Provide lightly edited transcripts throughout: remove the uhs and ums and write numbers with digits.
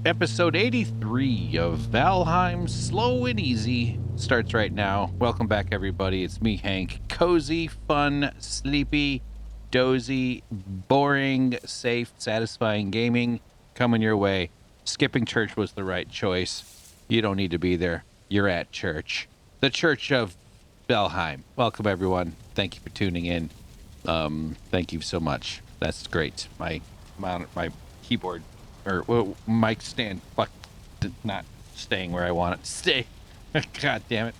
Episode 83 of Valheim Slow and Easy starts right now. Welcome back, everybody. It's me, Hank. Cozy, fun, sleepy, dozy, boring, safe, satisfying gaming coming your way. Skipping church was the right choice. You don't need to be there. You're at church. The Church of Valheim. Welcome, everyone. Thank you for tuning in. Thank you so much. That's great. My keyboard or mic stand not staying where I want it to stay. God damn it.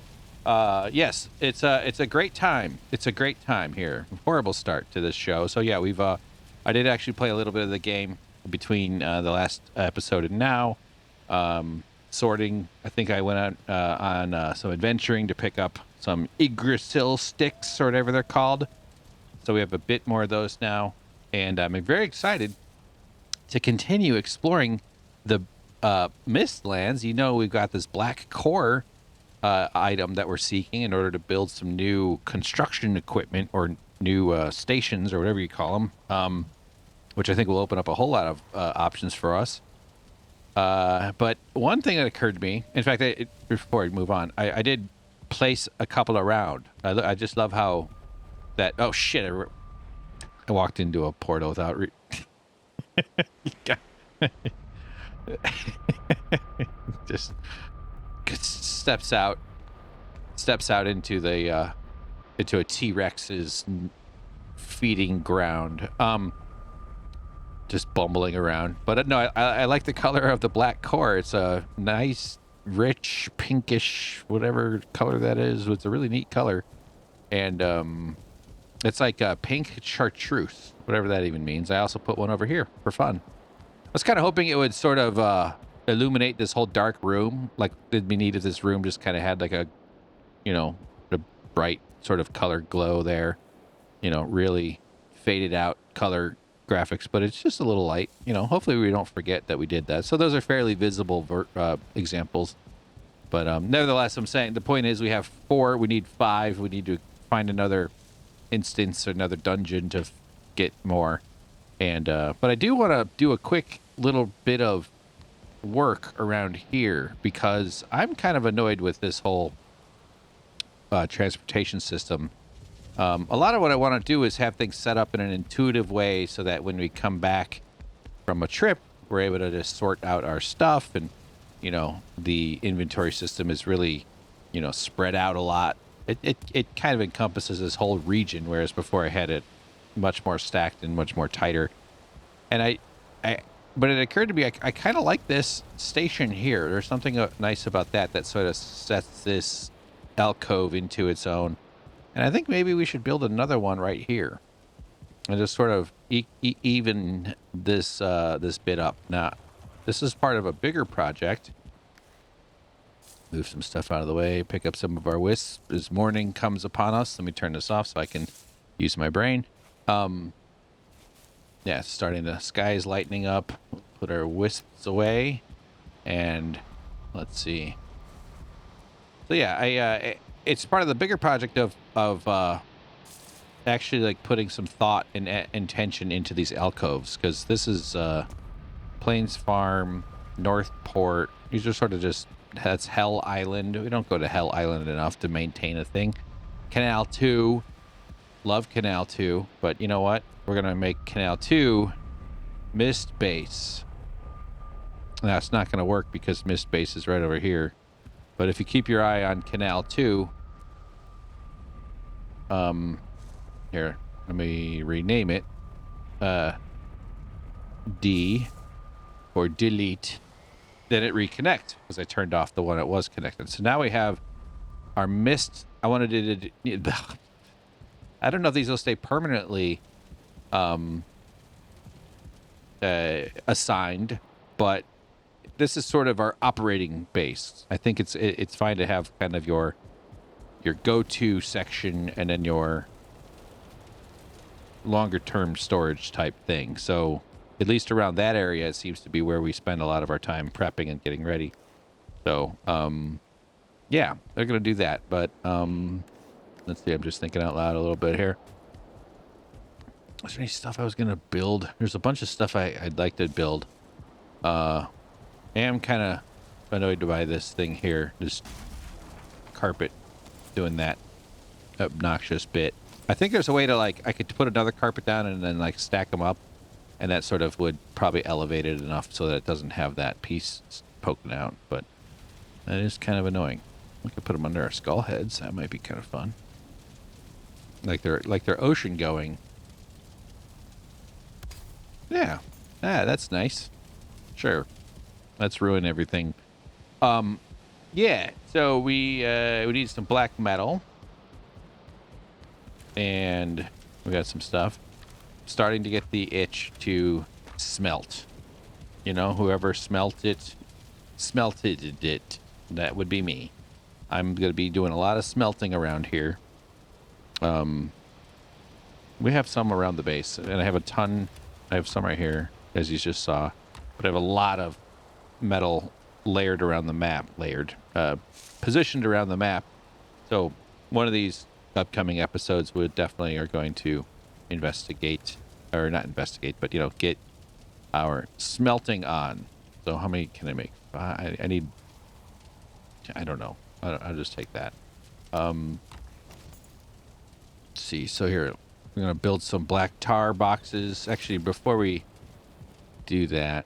Yes, it's a great time. It's a great time here. Horrible start to this show. So yeah, we've I did actually play a little bit of the game between the last episode and now. Sorting. I think I went on some adventuring to pick up some Yggdrasil sticks or whatever they're called. So we have a bit more of those now, and I'm very excited to continue exploring the Mistlands. You know, we've got this black core item that we're seeking in order to build some new construction equipment or new stations or whatever you call them, which I think will open up a whole lot of options for us. But one thing that occurred to me, in fact, before I move on, I did place a couple around. I just love how that. Oh shit! I walked into a portal without. Just steps out into the into a T-Rex's feeding ground. Just bumbling around, but no, I like the color of the black core. It's a nice, rich, pinkish, whatever color that is. It's a really neat color, and it's like a pink chartreuse, whatever that even means. I also put one over here for fun. I was kind of hoping it would sort of illuminate this whole dark room. Like, it'd be neat if this room just kind of had like a bright sort of color glow there. Really faded out color graphics, but it's just a little light. Hopefully we don't forget that we did that. So those are fairly visible examples. But nevertheless, I'm saying the point is we have 4. We need 5. We need to find another instance or another dungeon to get more. And but I do want to do a quick little bit of work around here because I'm kind of annoyed with this whole transportation system. A lot of what I want to do is have things set up in an intuitive way so that when we come back from a trip, we're able to just sort out our stuff, and the inventory system is really spread out a lot. It kind of encompasses this whole region, whereas before I had it much more stacked and much more tighter. And but it occurred to me, I kind of like this station here. There's something nice about that sort of sets this alcove into its own. And I think maybe we should build another one right here and just sort of even this this bit up. Now, this is part of a bigger project. Move some stuff out of the way, pick up some of our wisps as morning comes upon us. Let me turn this off so I can use my brain. Yeah, it's starting, the sky is lightening up. Put our wisps away, and let's see. So yeah, it's part of the bigger project of actually like putting some thought and intention into these alcoves, because this is Plains Farm, Northport. These are sort of just, that's Hell Island. We don't go to Hell Island enough to maintain a thing. Canal 2. Love Canal 2, but you know what? We're going to make Canal 2 Mist Base. Now, it's not going to work because Mist Base is right over here. But if you keep your eye on Canal 2, here, let me rename it. D, or delete. Then it reconnect, because I turned off the one that was connected. So now we have our mist. I wanted to, I don't know if these will stay permanently assigned, but this is sort of our operating base. I think it's fine to have kind of your go-to section and then your longer term storage type thing. So at least around that area, it seems to be where we spend a lot of our time prepping and getting ready. So yeah, they're gonna do that. But let's see, I'm just thinking out loud a little bit here. Is there any stuff I was gonna build? There's a bunch of stuff I'd like to build. I am kind of annoyed by this thing here, this carpet doing that obnoxious bit. I think there's a way to, like, I could put another carpet down and then, like, stack them up, and that sort of would probably elevate it enough so that it doesn't have that piece poking out, but that is kind of annoying. We could put them under our skull heads. That might be kind of fun. Like they're ocean going. Yeah. Ah, that's nice. Sure. Let's ruin everything. Yeah. So we need some black metal. And we got some stuff. Starting to get the itch to smelt. You know, whoever smelted it. That would be me. I'm going to be doing a lot of smelting around here. We have some around the base, and I have a ton. I have some right here, as you just saw. But I have a lot of metal layered around the map. Positioned around the map. So one of these upcoming episodes would definitely are going to investigate, or not investigate, but, you know, get our smelting on. So how many can I make? I need, I don't know. I'll just take that. Let's see. So here, we're going to build some black tar boxes. Actually, before we do that,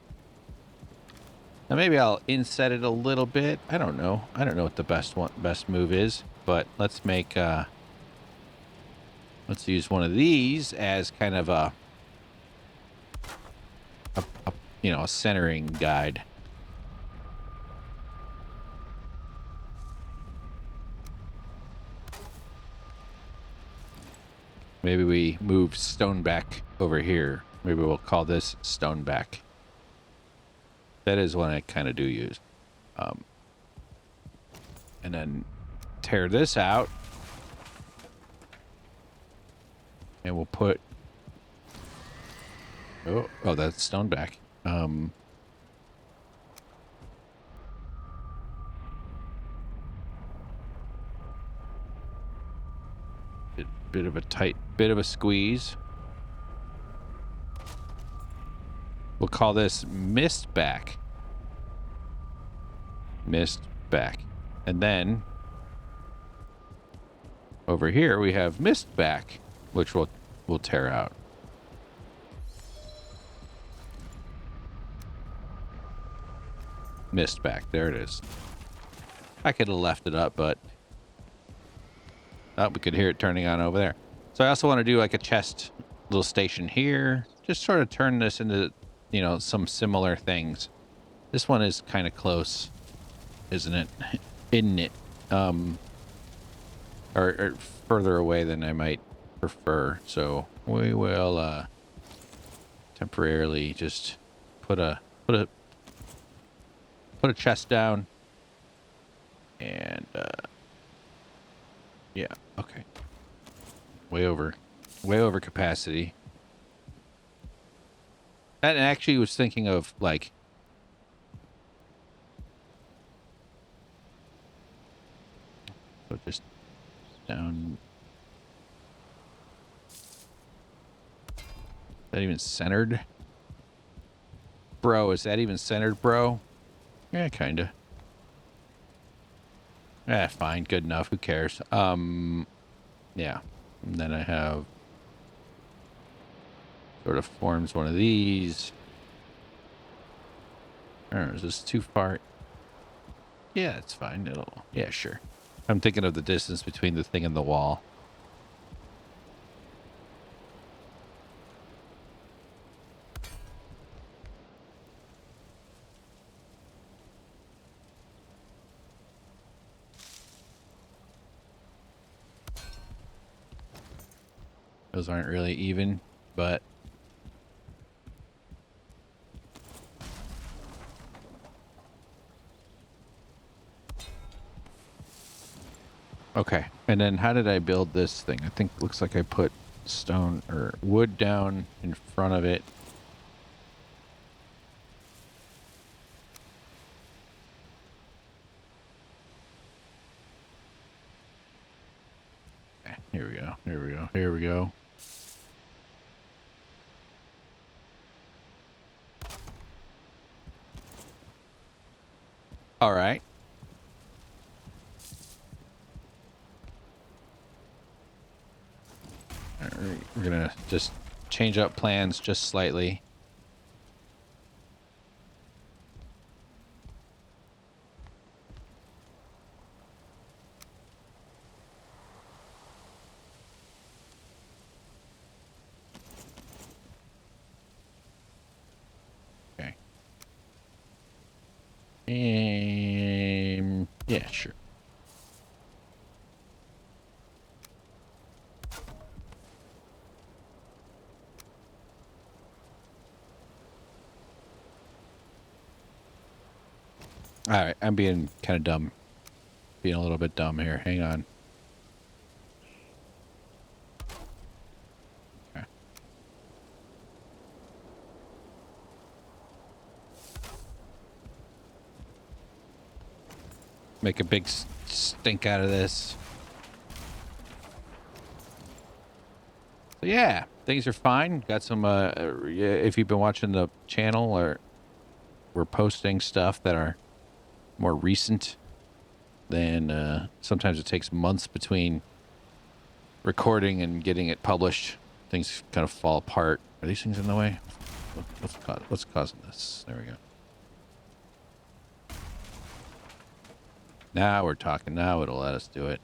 now maybe I'll inset it a little bit. I don't know. I don't know what the best move is, but let's make, let's use one of these as kind of a you know, a centering guide. Maybe we move Stoneback over here. Maybe we'll call this Stoneback. That is one I kind of do use. And then tear this out. And we'll put... Oh, that's Stoneback. Bit of a tight, bit of a squeeze. We'll call this Mistback. Mistback. And then over here we have Mistback, which we'll tear out. Mistback, there it is. I could have left it up, but we could hear it turning on over there. So I also want to do like a chest little station here. Just sort of turn this into, you know, some similar things. This one is kind of close, isn't it? Isn't it? Or further away than I might prefer. So we will temporarily just put a chest down. And yeah, okay. Way over capacity. And actually was thinking of, like, so just down. Is that even centered? Bro, is that even centered, bro? Yeah, kinda. Fine, good enough. Who cares? Yeah. And then I have sort of forms one of these. I don't know, is this too far? Yeah, it's fine. Yeah, sure. I'm thinking of the distance between the thing and the wall. Those aren't really even, but okay. And then how did I build this thing? I think it looks like I put stone or wood down in front of it. Here we go. Here we go. Here we go. All right. All right. We're gonna just change up plans just slightly. Okay. Yeah, sure. All right. I'm being kind of dumb. Being a little bit dumb here. Hang on. Okay. Make a big stink out of this. So yeah, things are fine. Got some, if you've been watching the channel, or we're posting stuff that are more recent than, sometimes it takes months between recording and getting it published. Things kind of fall apart. Are these things in the way? What's causing this? There we go. Now we're talking. Now it'll let us do it.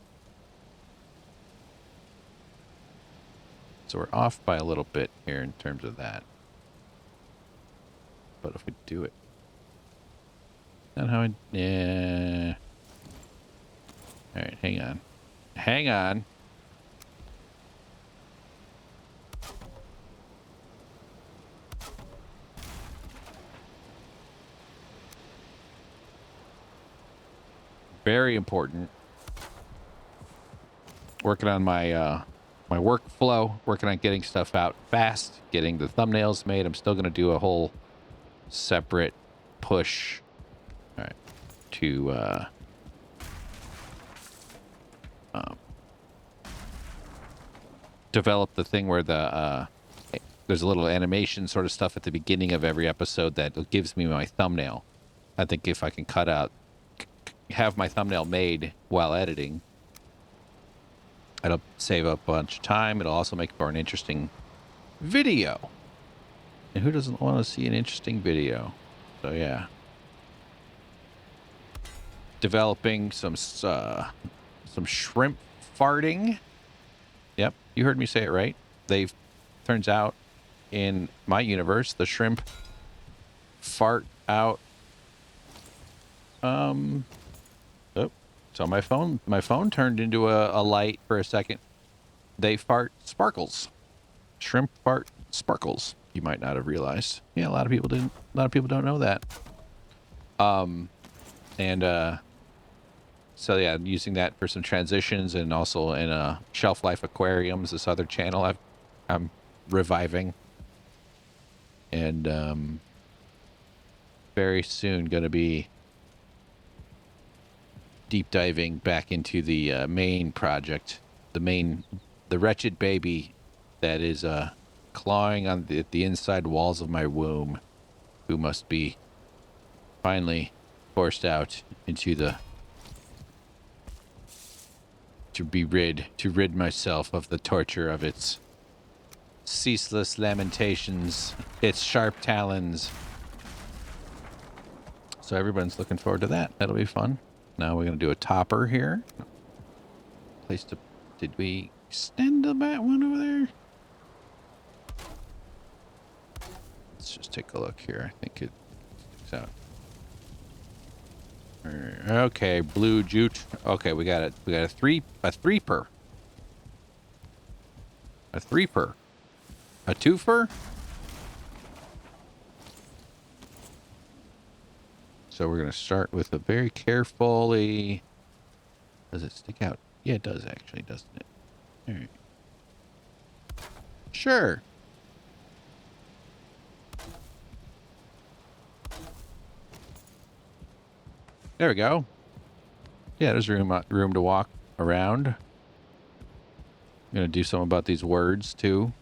So we're off by a little bit here in terms of that. But if we do it, not how I, yeah. All right, hang on. Hang on. Very important. Working on my my workflow, working on getting stuff out fast, getting the thumbnails made. I'm still going to do a whole separate push, all right, to develop the thing where there's a little animation sort of stuff at the beginning of every episode that gives me my thumbnail. I think if I can have my thumbnail made while editing, it'll save up a bunch of time. It'll also make for an interesting video. And who doesn't want to see an interesting video? So yeah. Developing some shrimp farting. Yep, you heard me say it right. Turns out in my universe, the shrimp fart out. Oh, so my phone turned into a light for a second. They fart sparkles. Shrimp fart sparkles. You might not have realized. Yeah, a lot of people didn't. A lot of people don't know that. So yeah, I'm using that for some transitions, and also in Shelf Life Aquariums, this other channel I'm reviving, and very soon going to be deep diving back into the main project, the wretched baby that is clawing on the inside walls of my womb, who must be finally forced out into the to rid myself of the torture of its ceaseless lamentations, its sharp talons. So everyone's looking forward to that. That'll be fun. Now we're going to do a topper here. Did we extend the bat one over there? Let's just take a look here. I think it sticks out. Okay, blue jute. Okay, we got it. We got a threeper. A threeper. A twofer? So we're going to start with a very carefully... Does it stick out? Yeah, it does actually, doesn't it? All right. Sure. There we go. Yeah, there's room to walk around. I'm going to do something about these words, too.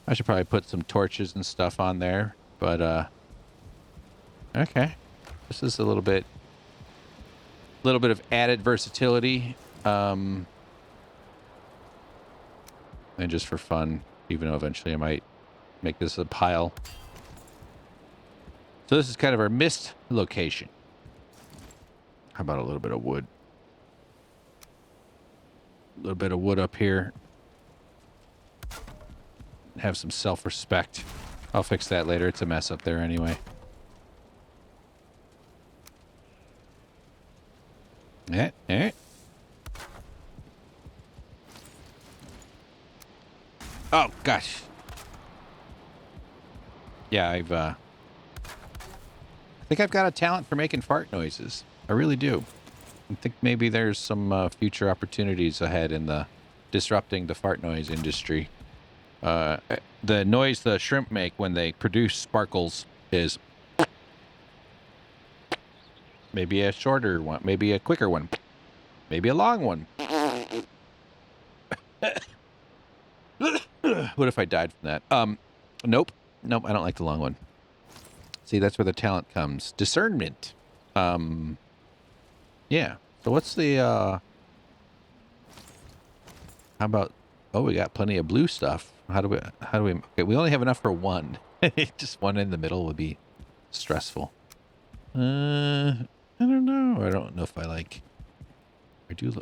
I should probably put some torches and stuff on there, but, okay. This is a little bit of added versatility. And just for fun, even though eventually I might make this a pile. So this is kind of our mist location. How about a little bit of wood? A little bit of wood up here. Have some self-respect. I'll fix that later. It's a mess up there anyway. Yeah. Oh, gosh. Yeah, I think I've got a talent for making fart noises. I really do. I think maybe there's some future opportunities ahead in the disrupting the fart noise industry. The noise the shrimp make when they produce sparkles is maybe a shorter one, maybe a quicker one, maybe a long one. What if I died from that? Nope, I don't like the long one. See, that's where the talent comes. Discernment. Yeah. So what's the how about, oh, we got plenty of blue stuff. How do we okay, we only have enough for one. Just one in the middle would be stressful. I don't know. I don't know if I like, I do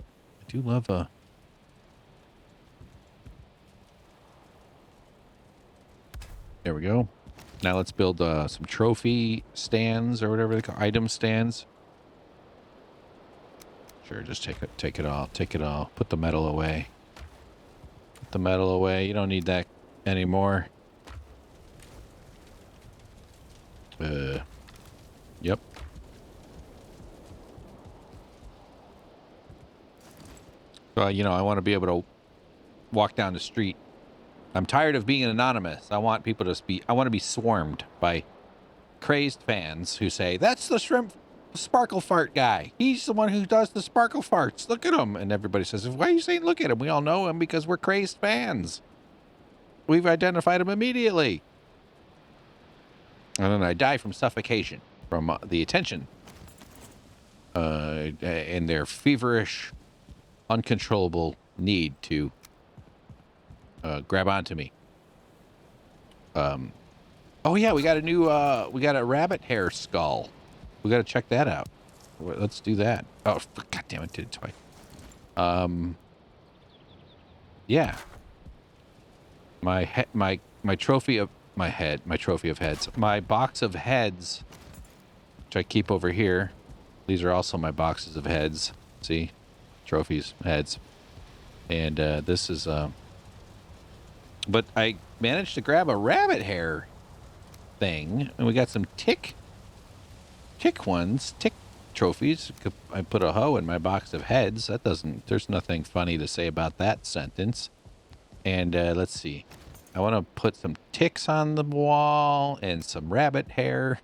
love a, there we go. Now let's build some trophy stands or whatever they call item stands. Sure, just take it all. Put the metal away. Put the metal away. You don't need that anymore. Yep. So, you know, I want to be able to walk down the street. I'm tired of being anonymous. I want people to be, I want to be swarmed by crazed fans who say, that's the shrimp sparkle fart guy. He's the one who does the sparkle farts. Look at him. And everybody says, why are you saying look at him? We all know him because we're crazed fans. We've identified him immediately. And then I die from suffocation from the attention and their feverish, uncontrollable need to grab onto me. Oh yeah, we got a new we got a rabbit hair skull. We got to check that out. Let's do that. Oh, god damn it, did it twice. Yeah. My trophy of my trophy of heads. My box of heads, which I keep over here. These are also my boxes of heads. See? Trophies, heads. And this is but I managed to grab a rabbit hair thing, and we got some tick trophies. I put a hoe in my box of heads. That doesn't, there's nothing funny to say about that sentence. And let's see. I want to put some ticks on the wall and some rabbit hair.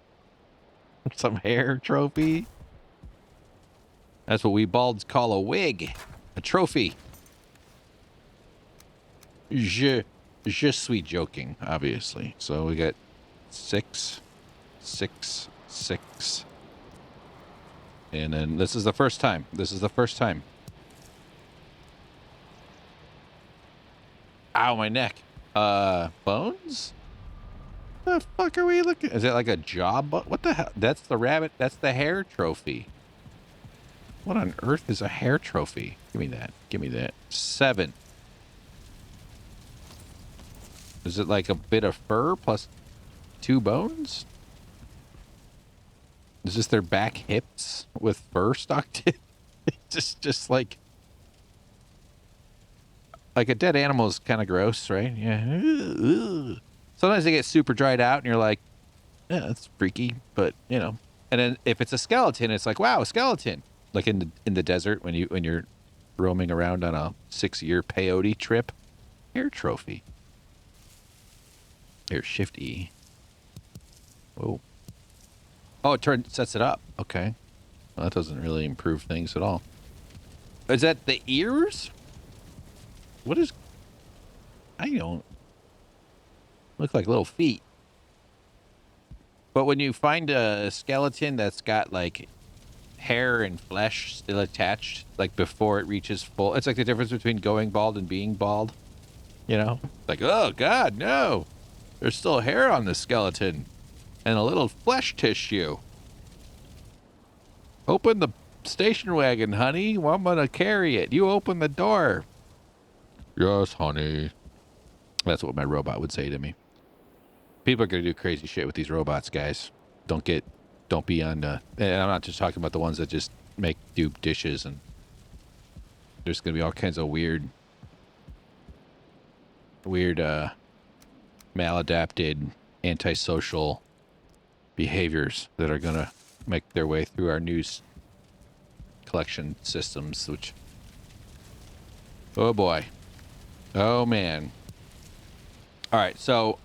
Some hair trophy. That's what we balds call a wig. A trophy. Je suis joking, obviously. So we got 6, 6, 6. And then this is the first time. Ow, my neck. Bones? The fuck are we looking? Is it like a jaw? What the hell? That's the rabbit. That's the hair trophy. What on earth is a hair trophy? Give me that. 7. Is it like a bit of fur plus 2 bones? Is this their back hips with fur stuck to it? just like a dead animal is kind of gross, right? Yeah. Sometimes they get super dried out and you're like, yeah, that's freaky, but you know. And then if it's a skeleton, it's like, wow, a skeleton. Like in the desert when you're roaming around on a 6-year peyote trip. Hair trophy. Here, Shift E. Oh. Oh, it sets it up. Okay. Well, that doesn't really improve things at all. Is that the ears? What is... I don't... Look like little feet. But when you find a skeleton that's got like hair and flesh still attached, like before it reaches full, it's like the difference between going bald and being bald. You know, like, oh God, no, there's still hair on the skeleton and a little flesh tissue. Open the station wagon, honey. Well, I'm gonna carry it. You open the door. Yes, honey. That's what my robot would say to me. People are gonna do crazy shit with these robots, guys. Don't be on the. And I'm not just talking about the ones that just do dishes, and there's gonna be all kinds of weird, maladapted, antisocial behaviors that are gonna make their way through our news collection systems. Which, oh boy, oh man. All right, so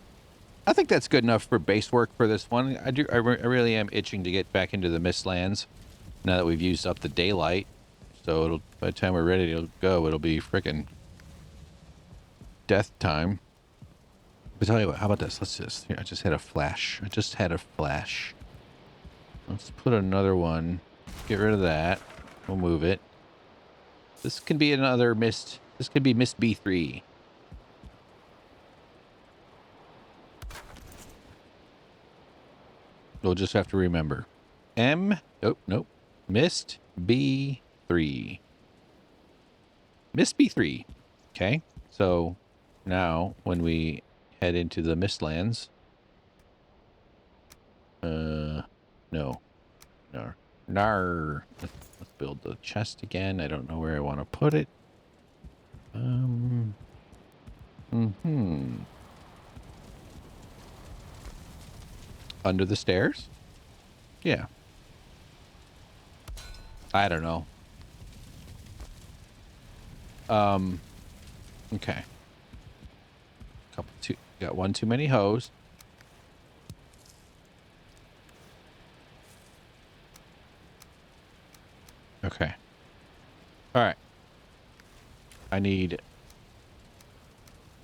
I think that's good enough for base work for this one. I really am itching to get back into the Mistlands now that we've used up the daylight. So it'll, by the time we're ready to go, it'll be frickin' death time. But tell you what, how about this? Let's just, here, I just had a flash. Let's put another one. Get rid of that. We'll move it. This can be another Mist. This could be Mist B3. We'll just have to remember. Nope. Mist B3. Mist B3. Okay. So now when we head into the Mistlands. No. Nar. Let's build the chest again. I don't know where I want to put it. Under the stairs? Yeah. I don't know. Okay. Got one too many hose. Okay. All right. I need...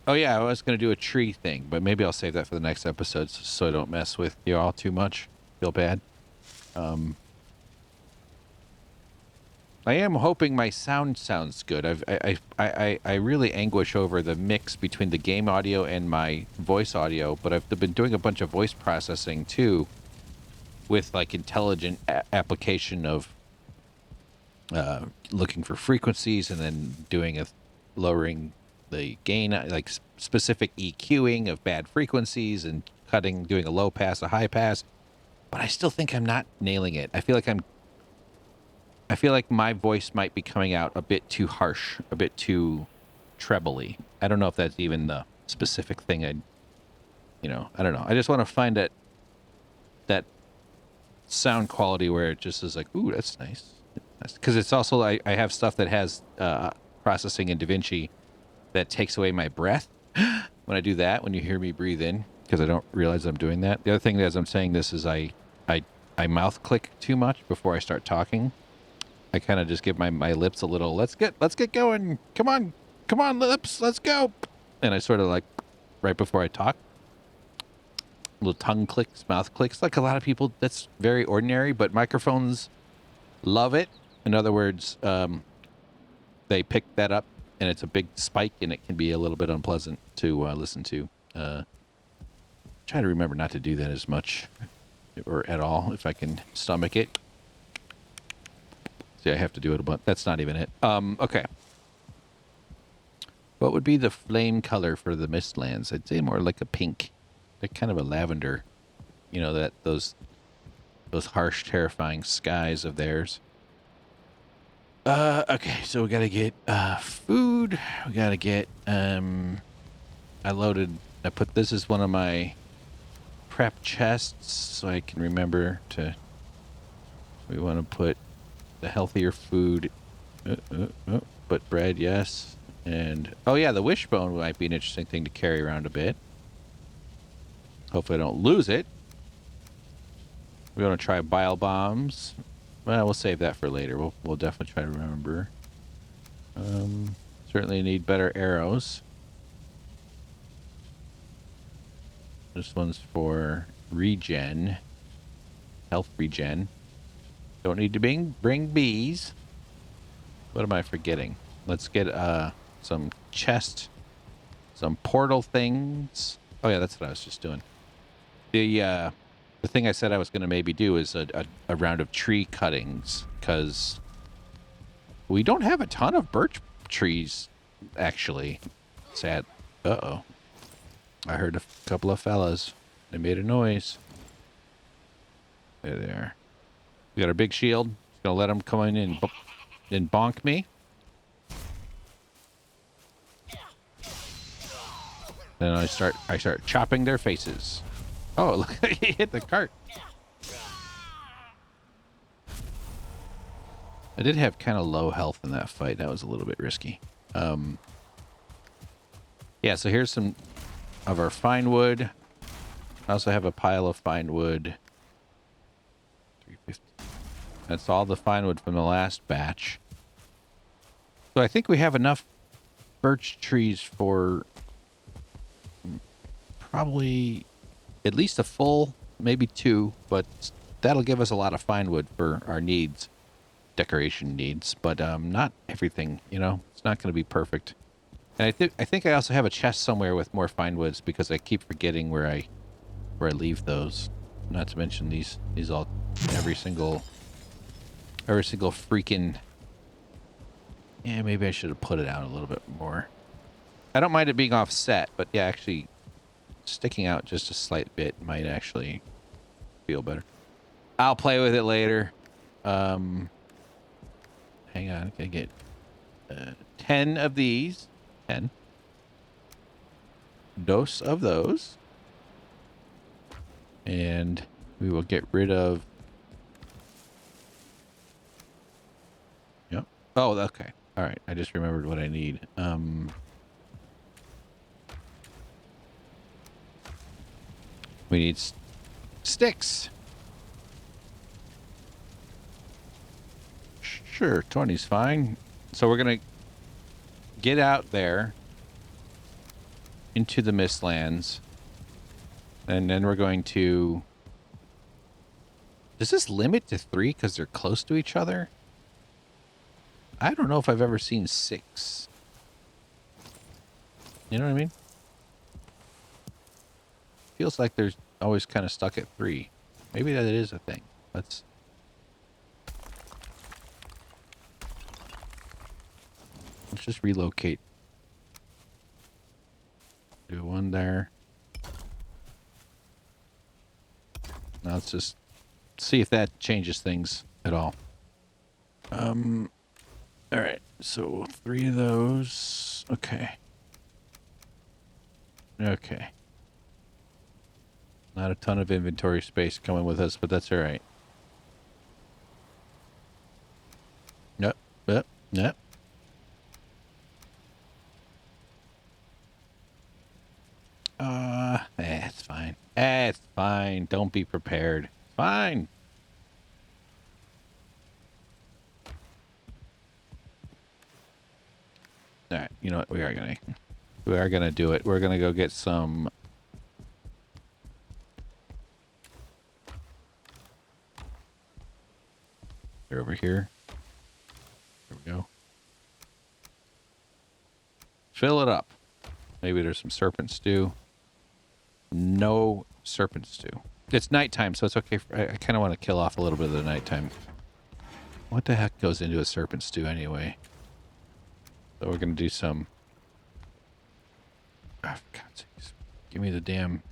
Oh, yeah, I was going to do a tree thing, but maybe I'll save that for the next episode so I don't mess with you all too much. Feel bad. I am hoping my sound sounds good. I really anguish over the mix between the game audio and my voice audio, but I've been doing a bunch of voice processing, too, with, like, intelligent application of looking for frequencies and then lowering the gain, like specific EQing of bad frequencies and doing a low pass, a high pass. But I still think I'm not nailing it. I feel like my voice might be coming out a bit too harsh, a bit too trebly. I don't know if that's even the specific thing I don't know. I just want to find that sound quality where it just is like, ooh, that's nice. Because it's also, I have stuff that has processing in DaVinci that takes away my breath. When I do that, when you hear me breathe in, because I don't realize I'm doing that. The other thing as I'm saying this is I mouth click too much before I start talking. I kind of just give my lips a little, let's get going. Come on, lips, let's go. And I sort of like, right before I talk, little tongue clicks, mouth clicks. Like a lot of people, that's very ordinary, but microphones love it. In other words, they pick that up, and it's a big spike, and it can be a little bit unpleasant to listen to. Try to remember not to do that as much, or at all, if I can stomach it. See, I have to do it a bunch. That's not even it. Okay. What would be the flame color for the Mistlands? I'd say more like a pink. Like kind of a lavender. You know, those harsh, terrifying skies of theirs. Okay, so we gotta get food. We gotta get I put this as one of my prep chests so I can remember to. We want to put the healthier food, but bread, yes. And oh yeah, the wishbone might be an interesting thing to carry around a bit. Hopefully I don't lose it. We're gonna try bile bombs. Well, we'll save that for later. We'll definitely try to remember. Certainly need better arrows. This one's for regen. health regen. Don't need to bring bees. What am I forgetting? Let's get some chest, some portal things. Oh yeah, that's what I was just doing. The thing I said I was going to maybe do is a round of tree cuttings, because we don't have a ton of birch trees, actually. Sad. Uh-oh. I heard a couple of fellas. They made a noise. There they are. We got our big shield. Just gonna let them come in and bonk me. Then I start chopping their faces. Oh, look, he hit the cart. I did have kind of low health in that fight. That was a little bit risky. Yeah, so here's some of our fine wood. I also have a pile of fine wood. 350. That's all the fine wood from the last batch. So I think we have enough birch trees for probably at least a full, maybe 2, but that'll give us a lot of fine wood for our needs, decoration needs, but not everything, you know. It's not going to be perfect. And I think I also have a chest somewhere with more fine woods, because I keep forgetting where I leave those. Not to mention these all every single freaking. Yeah, maybe I should have put it out a little bit more. I don't mind it being offset, but yeah, actually sticking out just a slight bit might actually feel better. I'll play with it later. Hang on, I get 10 of these. 10. Dose of those. And we will get rid of... Yep. Oh, okay. All right. I just remembered what I need. We need sticks. Sure, 20's fine. So we're going to get out there into the Mistlands. And then we're going to... Does this limit to 3 because they're close to each other? I don't know if I've ever seen 6. You know what I mean? Feels like there's always kind of stuck at 3. Maybe that is a thing. Let's just relocate. Do 1 there. Now let's just see if that changes things at all. All right, so 3 of those. Okay. Okay. Not a ton of inventory space coming with us, but that's all right. Yep, yep, yep. It's fine. It's fine. Don't be prepared. Fine. All right. You know what? We are gonna do it. We're gonna go get some. They're over here. There we go. Fill it up. Maybe there's some serpent stew. No serpent stew. It's nighttime, so it's okay. I kind of want to kill off a little bit of the nighttime. What the heck goes into a serpent stew anyway? So we're going to do some... Oh, for God's sakes. Give me the damn...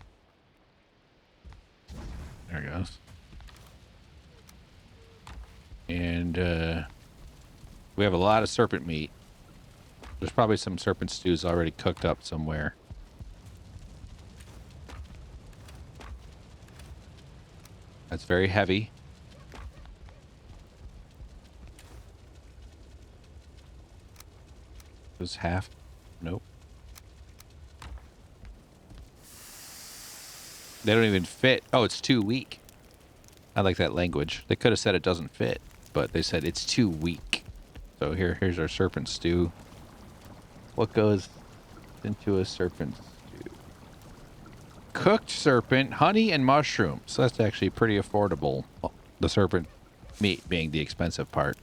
There it goes. And we have a lot of serpent meat. There's probably some serpent stews already cooked up somewhere. That's very heavy. Was half? Nope. They don't even fit. Oh, it's too weak. I like that language. They could have said it doesn't fit, but they said it's too weak. So here's our serpent stew. What goes into a serpent stew? cooked serpent, honey, and mushrooms. That's actually pretty affordable. Well, the serpent meat being the expensive part.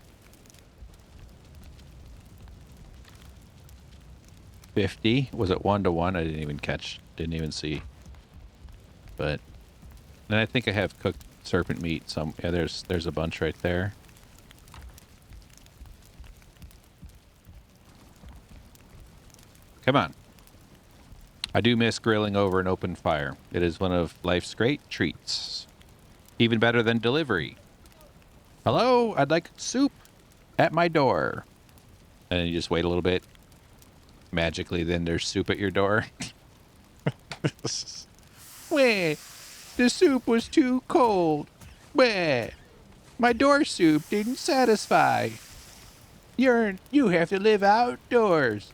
50. Was it 1-to-1? I didn't even catch. Didn't even see. But then I think I have cooked serpent meat. Some yeah, there's a bunch right there. Come on. I do miss grilling over an open fire. It is one of life's great treats. Even better than delivery. Hello, I'd like soup at my door. And you just wait a little bit. Magically, then there's soup at your door. Wah, the soup was too cold. Wah, my door soup didn't satisfy. You have to live outdoors.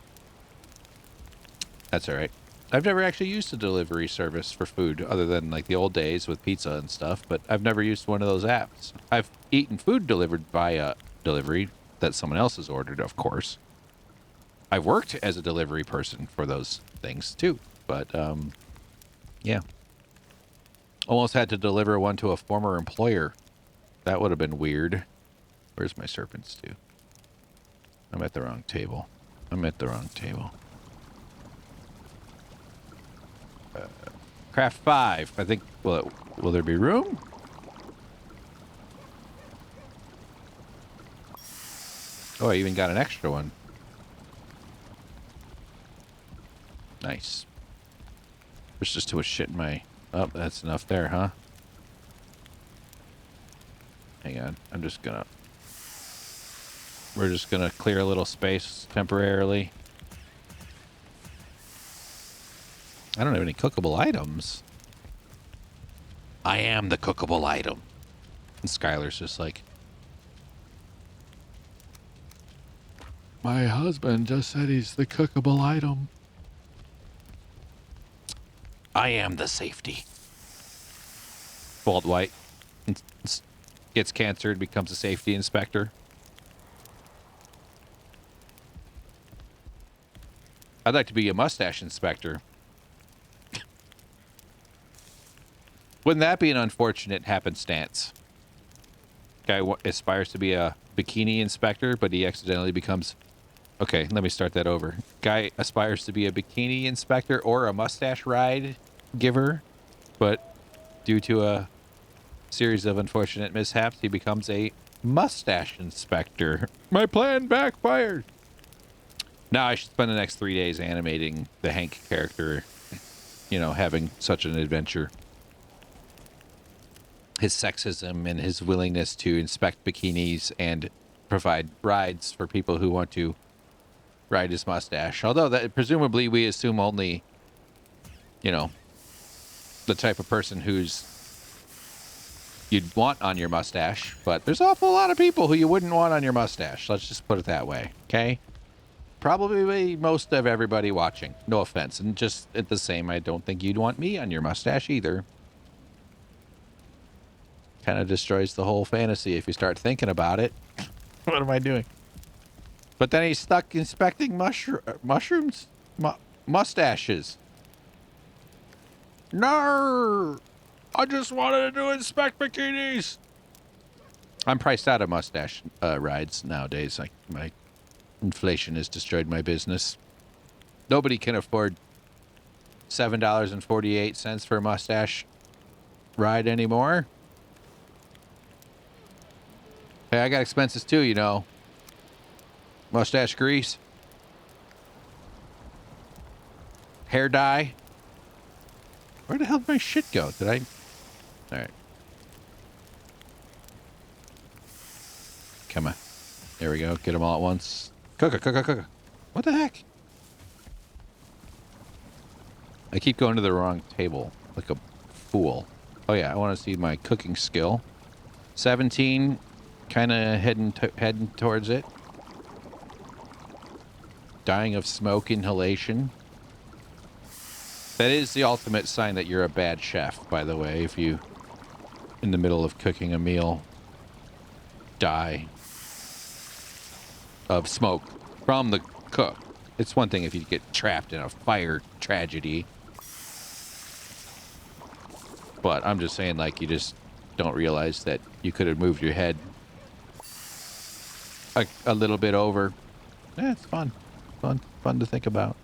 That's all right. I've never actually used a delivery service for food other than like the old days with pizza and stuff, but I've never used one of those apps. I've eaten food delivered via delivery that someone else has ordered, of course. I've worked as a delivery person for those things too, but yeah. Almost had to deliver one to a former employer. That would have been weird. Where's my serpents too? I'm at the wrong table. Craft 5. I think, will there be room? Oh, I even got an extra one. Nice. There's just too much shit in my... Oh, that's enough there, huh? Hang on. We're just gonna clear a little space temporarily. I don't have any cookable items. I am the cookable item. And Skylar's just like... My husband just said he's the cookable item. I am the safety. Walt White gets cancer and becomes a safety inspector. I'd like to be a mustache inspector. Wouldn't that be an unfortunate happenstance? Guy aspires to be a bikini inspector, but he accidentally becomes... Okay, let me start that over. Guy aspires to be a bikini inspector or a mustache ride giver, but due to a series of unfortunate mishaps, he becomes a mustache inspector. My plan backfired. Now I should spend the next 3 days animating the Hank character, you know, having such an adventure. His sexism and his willingness to inspect bikinis and provide rides for people who want to ride his mustache. Although that presumably we assume only, you know, the type of person you'd want on your mustache, but there's an awful lot of people who you wouldn't want on your mustache. Let's just put it that way, okay? Probably most of everybody watching. No offense. And just at the same, I don't think you'd want me on your mustache either. Kind of destroys the whole fantasy if you start thinking about it. What am I doing? But then he's stuck inspecting mushrooms? Mustaches. No! I just wanted to inspect bikinis! I'm priced out of mustache rides nowadays. My inflation has destroyed my business. Nobody can afford $7.48 for a mustache ride anymore. Hey, I got expenses too, you know. Mustache grease. Hair dye. Where the hell did my shit go? Did I... Alright. Come on. There we go. Get them all at once. Cook. What the heck? I keep going to the wrong table. Like a fool. Oh yeah, I want to see my cooking skill. 17... Kind of heading towards it. Dying of smoke inhalation. That is the ultimate sign that you're a bad chef, by the way, if you, in the middle of cooking a meal, die of smoke from the cook. It's one thing if you get trapped in a fire tragedy. But I'm just saying, like, you just don't realize that you could have moved your head a little bit over. Yeah, it's fun. Fun to think about.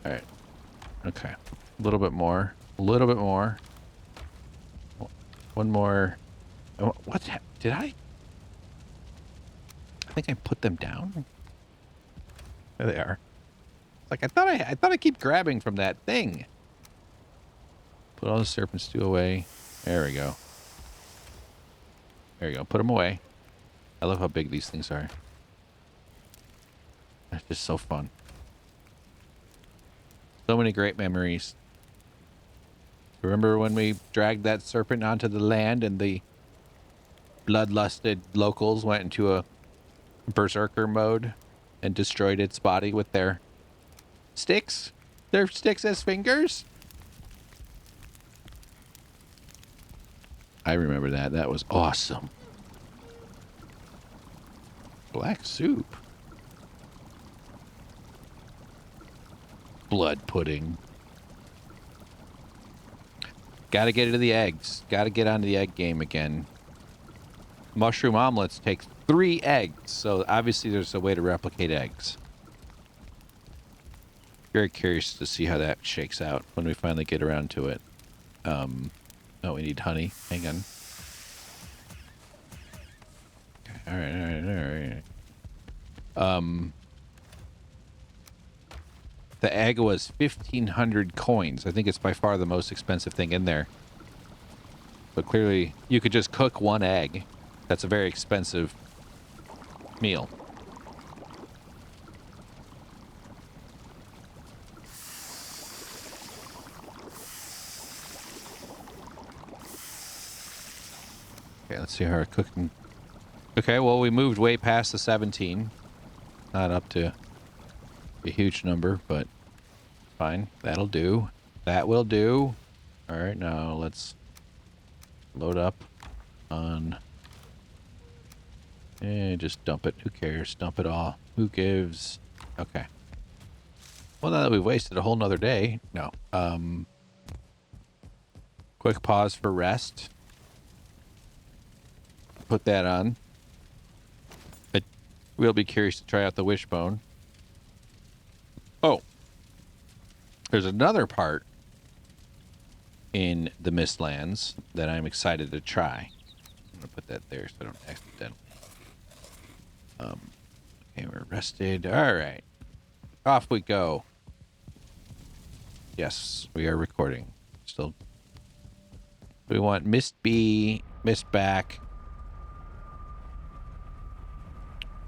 All right. Okay. A little bit more. A little bit more. One more. Oh, what did I think I put them down? There they are. It's like I thought I keep grabbing from that thing. Put all the serpent stew away. There we go. There you go. Put them away. I love how big these things are. It's just so fun. So many great memories. Remember when we dragged that serpent onto the land and the bloodlusted locals went into a berserker mode and destroyed its body with their sticks? Their sticks as fingers? I remember that. That was awesome. Black soup. Blood pudding. Gotta get into the eggs. Gotta get onto the egg game again. Mushroom omelets take 3 eggs, so obviously there's a way to replicate eggs. Very curious to see how that shakes out when we finally get around to it. Oh, we need honey. Hang on. Okay, all right. The egg was 1,500 coins. I think it's by far the most expensive thing in there. But clearly, you could just cook 1 egg. That's a very expensive meal. Okay, let's see how our cooking... Okay, well, we moved way past the 17. Not up to a huge number, but fine. That'll do. That will do. All right, now let's load up on... just dump it. Who cares? Dump it all. Who gives? Okay. Well, now that we've wasted a whole nother day. No. Quick pause for rest. Put that on. But we'll be curious to try out the wishbone. Oh. There's another part in the Mistlands that I'm excited to try. I'm going to put that there so I don't accidentally. Okay, we're rested. All right. Off we go. Yes, we are recording. Still. We want Mist B, Mist back.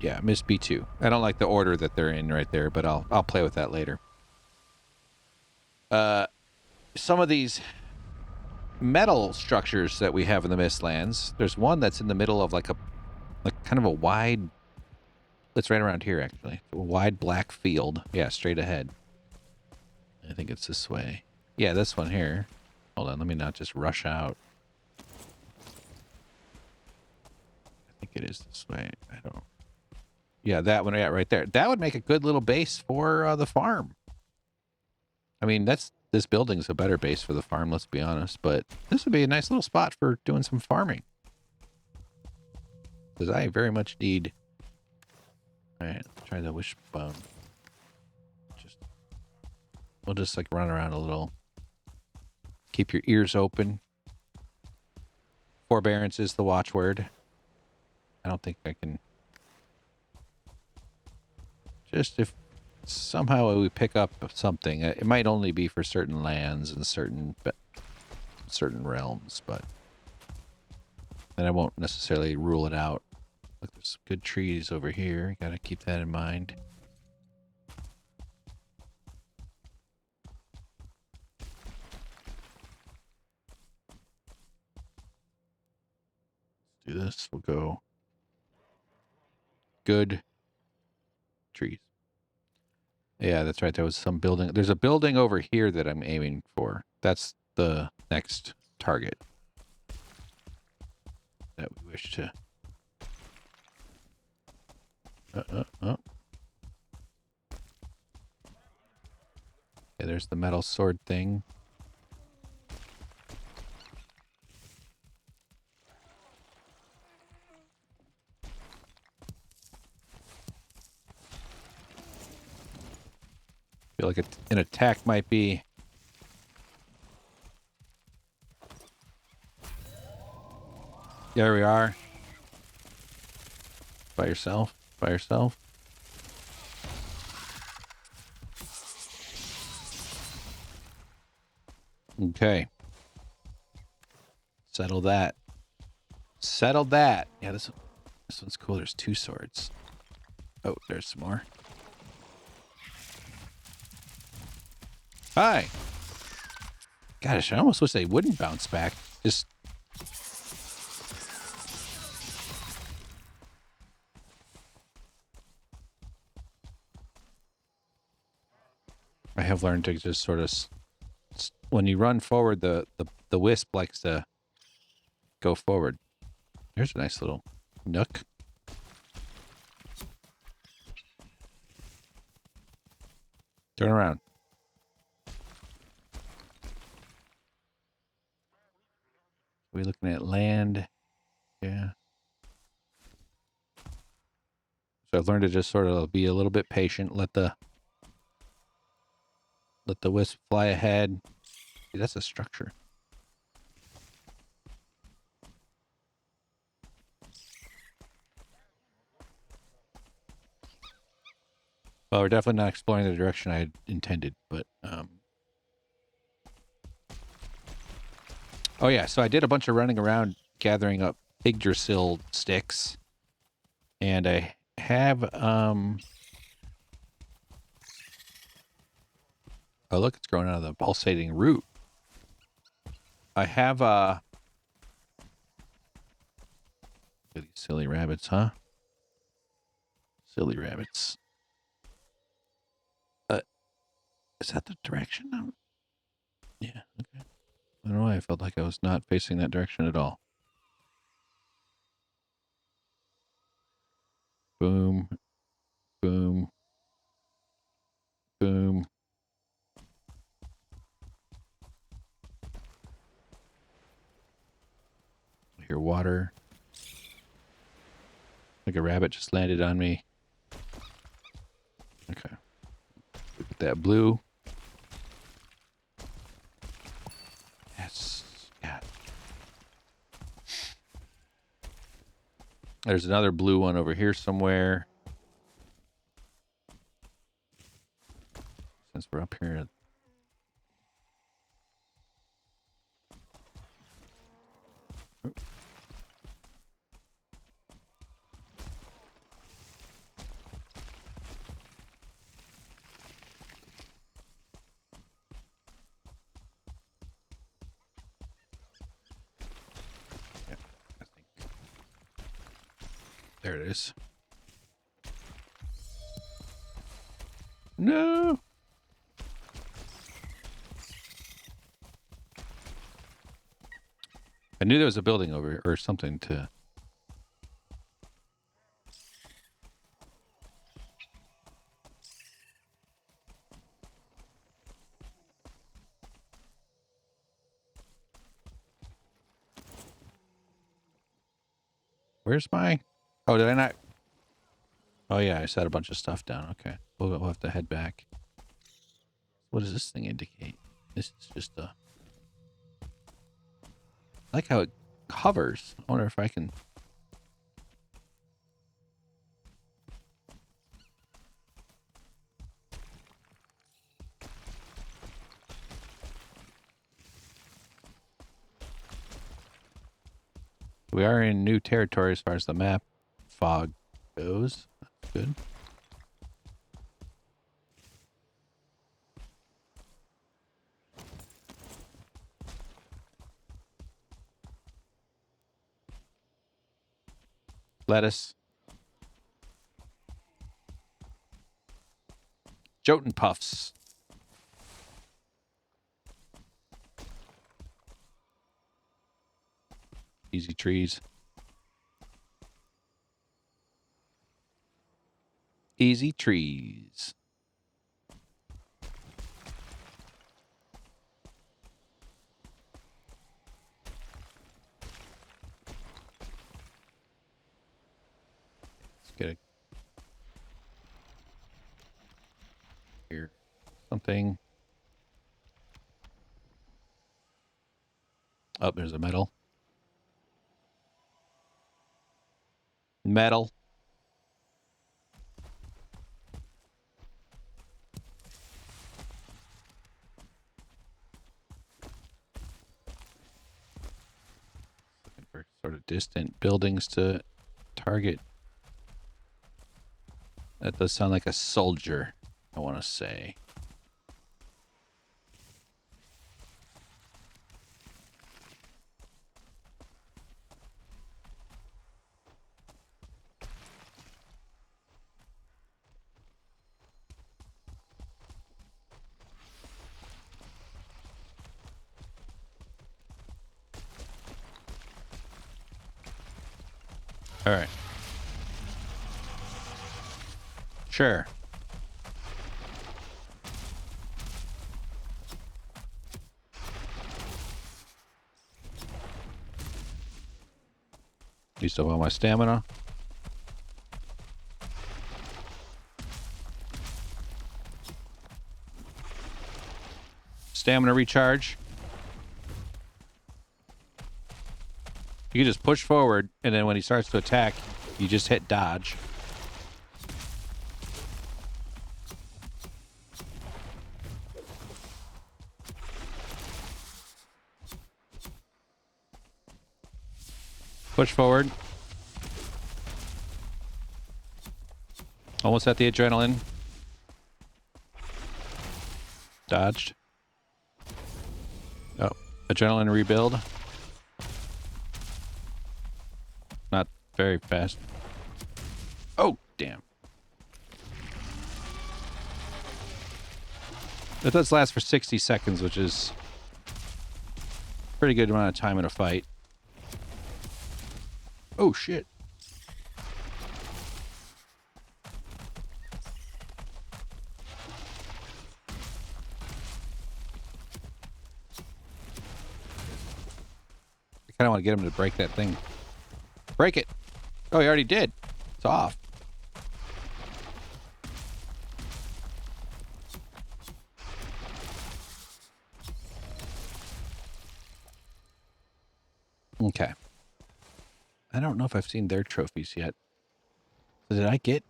Yeah, Mist B2. I don't like the order that they're in right there, but I'll play with that later. Some of these metal structures that we have in the Mistlands. There's one that's in the middle of like kind of a wide. It's right around here actually. A wide black field. Yeah, straight ahead. I think it's this way. Yeah, this one here. Hold on, let me not just rush out. I think it is this way. I don't. Yeah, that one, yeah, right there. That would make a good little base for the farm. I mean, this building's a better base for the farm, let's be honest. But this would be a nice little spot for doing some farming. Because I very much need... Alright, let's try the wishbone. We'll just like run around a little. Keep your ears open. Forbearance is the watchword. I don't think I can... Just if somehow we pick up something, it might only be for certain lands and certain realms, but then I won't necessarily rule it out. Look, there's some good trees over here. Gotta keep that in mind. Let's do this. We'll go good trees. Yeah, that's right. There was some building. There's a building over here that I'm aiming for. That's the next target that we wish to... Yeah, there's the metal sword thing. Feel like an attack might be. There we are. By yourself. By yourself. Okay. Settle that. Settle that. Yeah, this one's cool. There's 2 swords. Oh, there's some more. Hi. Gosh, I almost wish they wouldn't bounce back. Just... I have learned to just sort of... When you run forward, the wisp likes to go forward. Here's a nice little nook. Turn around. Are we looking at land? Yeah. So I've learned to just sort of be a little bit patient. Let the wisp fly ahead. See, that's a structure. Well, we're definitely not exploring the direction I had intended, but oh yeah, so I did a bunch of running around gathering up Yggdrasil sticks. And I have oh look, it's growing out of the pulsating root. I have these silly rabbits, huh? Silly rabbits. Is that the direction? Yeah, okay. I don't know why I felt like I was not facing that direction at all. Boom. Boom. Boom. I hear water. Like a rabbit just landed on me. Okay. Look at that blue. Yes. Yeah. There's another blue one over here somewhere. Since we're up here. There it is. No. I knew there was a building over here or something to... Where's my... Oh, did I not... Oh, yeah, I set a bunch of stuff down. Okay. We'll have to head back. What does this thing indicate? This is just a... I like how it hovers. I wonder if I can... We are in new territory as far as the map fog goes. That's good. Lettuce. Jotun puffs. Easy trees. Easy trees. Let's get it. Here. something. Oh, there's a metal. Metal. Looking for sort of distant buildings to target. That does sound like a soldier, I want to say. All right. Sure. You still want my stamina? Stamina recharge. You can just push forward, and then when he starts to attack, you just hit dodge. Push forward. Almost at the adrenaline. Dodged. Oh, adrenaline rebuild. Not very fast. Oh, damn. That does last for 60 seconds, which is a pretty good amount of time in a fight. Oh, shit. I kind of want to get him to break that thing. Break it. Oh, he already did. It's off. Okay. I don't know if I've seen their trophies yet. Did I get...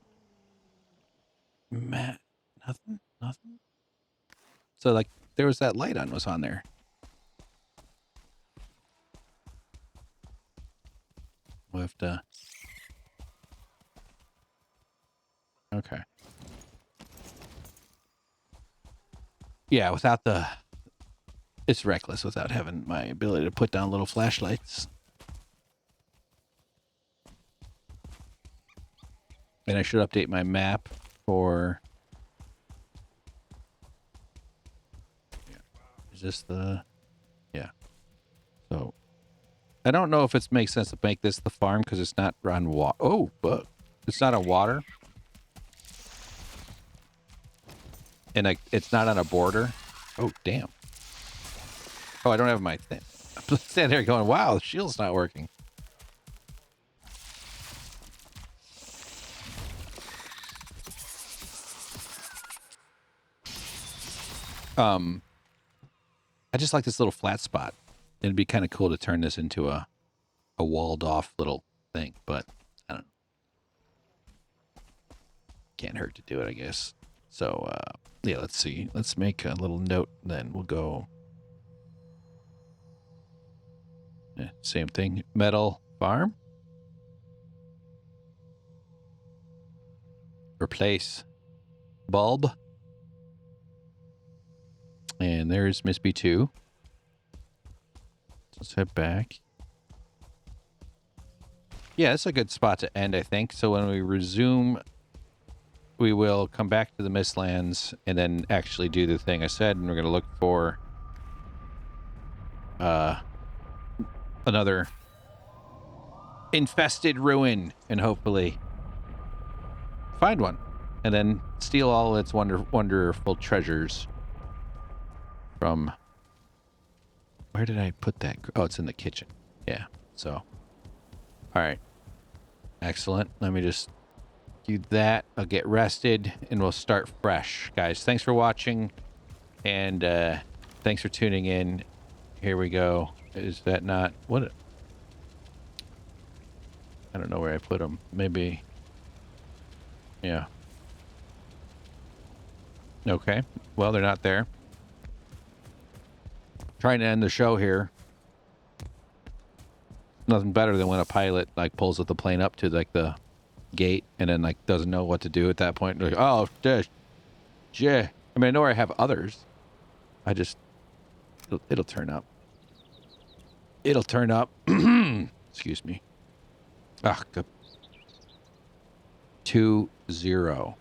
Matt? Nothing? Nothing? So, like, there was that light was on there. We'll have to... Okay. Yeah, without the... It's reckless without having my ability to put down little flashlights. And I should update my map for... Yeah. Is this the... Yeah. So... I don't know if it makes sense to make this the farm because it's not on water. Oh, but it's not on water. And it's not on a border. Oh, damn. Oh, I don't have my thing. I'm standing there going, wow, the shield's not working. I just like this little flat spot. It'd be kind of cool to turn this into a walled off little thing, but I don't know. Can't hurt to do it, I guess. So, yeah, let's see. Let's make a little note, then we'll go. Yeah, same thing. Metal farm. Replace bulb. And there's Miss B2. Let's head back. Yeah, that's a good spot to end, I think. So when we resume, we will come back to the Mistlands and then actually do the thing I said, and we're going to look for another infested ruin and hopefully find one and then steal all its wonderful treasures from... Where did I put that? Oh, it's in the kitchen. Yeah, so... All right. Excellent. Let me just do that. I'll get rested, and we'll start fresh. Guys, thanks for watching. And thanks for tuning in. Here we go. Is that not what? I don't know where I put them. Maybe. Yeah. Okay. Well, they're not there. Trying to end the show here. Nothing better than when a pilot like pulls the plane up to like the gate and then like doesn't know what to do at that point. Like, oh, yeah. I mean, I know I have others. I just it'll turn up. It'll turn up. Excuse me. Ah, 2-0.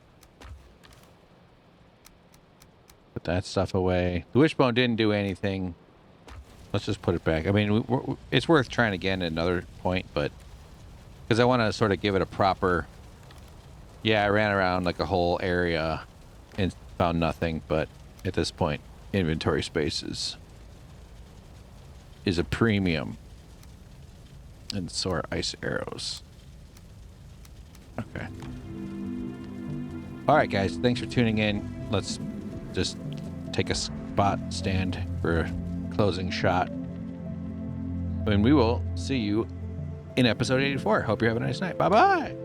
Put that stuff away. The wishbone didn't do anything. Let's just put it back. I mean, it's worth trying again at another point, but because I want to sort of give it a proper. Yeah, I ran around like a whole area and found nothing, but at this point, inventory spaces is a premium. And so are ice arrows. Okay. All right, guys. Thanks for tuning in. Let's just take a spot stand for a closing shot. And we will see you in episode 84. Hope you have a nice night. Bye-bye.